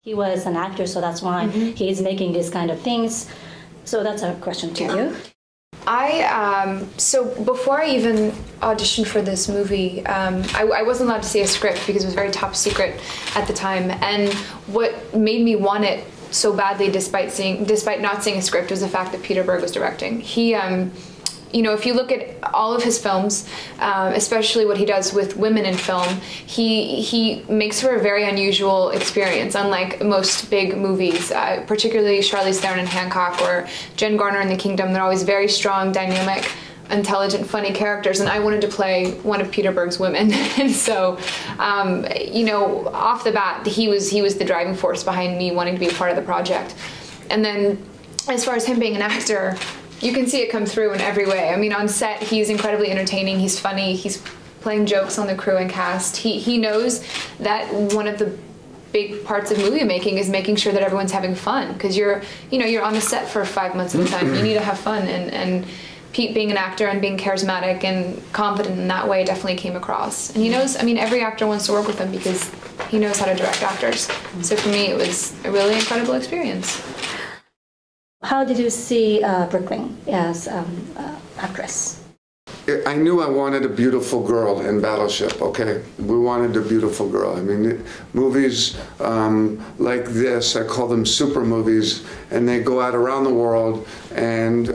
He was an actor, so that's why he's making these kind of things. So that's a question to you. So before I even auditioned for this movie, I wasn't allowed to see a script because it was very top secret at the time. And what made me want it so badly, despite not seeing a script, was the fact that Peter Berg was directing. He, you know, if you look at all of his films, especially what he does with women in film, he makes for a very unusual experience, unlike most big movies, particularly Charlize Theron in Hancock or Jen Garner in The Kingdom. They're always very strong, dynamic, intelligent, funny characters, and I wanted to play one of Peter Berg's women. And so, you know, off the bat, he was the driving force behind me wanting to be a part of the project. And then, as far as him being an actor, you can see it come through in every way. I mean, on set, he's incredibly entertaining, he's funny, he's playing jokes on the crew and cast. He knows that one of the big parts of movie making is making sure that everyone's having fun, because you're on the set for 5 months at a time. You need to have fun, and Pete being an actor and being charismatic and confident in that way definitely came across. And he knows, I mean, every actor wants to work with him because he knows how to direct actors. So for me, it was a really incredible experience. How did you see Brooklyn as actress? I knew I wanted a beautiful girl in Battleship, okay? We wanted a beautiful girl. I mean, movies like this, I call them super movies, and they go out around the world, and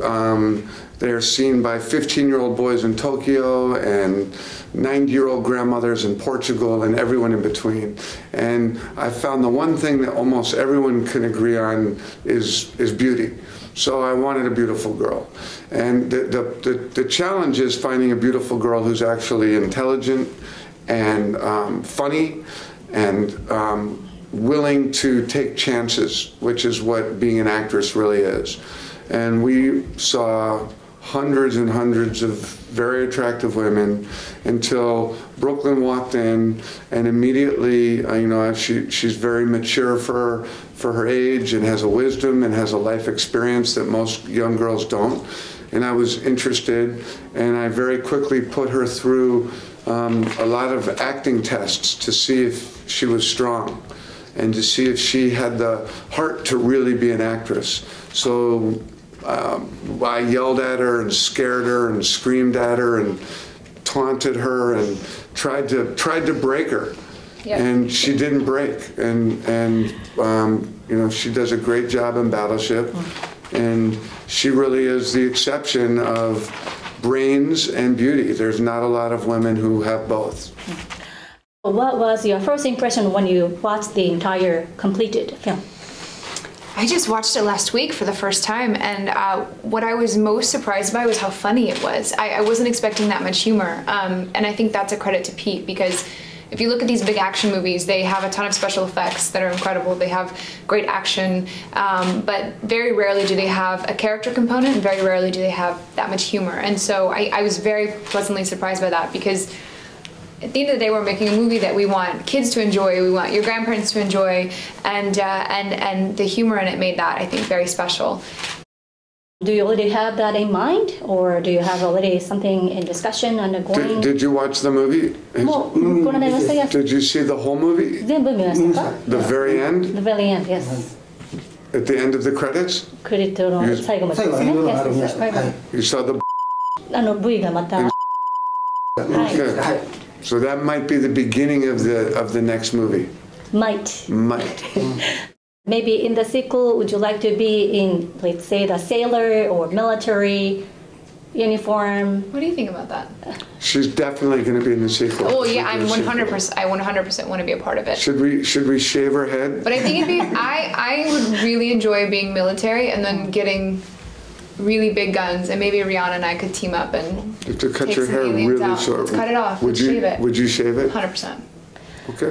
they're seen by 15-year-old boys in Tokyo and 90-year-old grandmothers in Portugal and everyone in between. And I found the one thing that almost everyone can agree on is beauty. So I wanted a beautiful girl. And the challenge is finding a beautiful girl who's actually intelligent and funny and willing to take chances, which is what being an actress really is. And we saw hundreds and hundreds of very attractive women until Brooklyn walked in, and immediately, you know, she's very mature for her age and has a wisdom and has a life experience that most young girls don't. And I was interested, and I very quickly put her through a lot of acting tests to see if she was strong and to see if she had the heart to really be an actress. So I yelled at her and scared her and screamed at her and taunted her and tried to break her. Yep. And she didn't break. And you know, she does a great job in Battleship. And she really is the exception of brains and beauty. There's not a lot of women who have both. What was your first impression when you watched the entire completed film? I just watched it last week for the first time, and what I was most surprised by was how funny it was. I wasn't expecting that much humor, and I think that's a credit to Pete, because if you look at these big action movies, they have a ton of special effects that are incredible. They have great action, but very rarely do they have a character component, and very rarely do they have that much humor. And so I was very pleasantly surprised by that, because at the end of the day, we're making a movie that we want kids to enjoy, we want your grandparents to enjoy, and the humor in it made that, I think, very special. Do you already have that in mind, or do you have already something in discussion undergoing? Did you watch the movie? Did you see the whole movie? The very end? The very end, yes. At the end of the credits? You saw the Okay. So that might be the beginning of the next movie. Might. Might. Maybe in the sequel, would you like to be in, let's say, the sailor or military uniform? What do you think about that? She's definitely going to be in the sequel. Oh yeah, I 100% want to be a part of it. Should we shave her head? But I think I would really enjoy being military and then getting really big guns, and maybe Rihanna and I could team up and to cut your hair really short. Let's cut it off. Shave it. Would you shave it? 100%. Okay.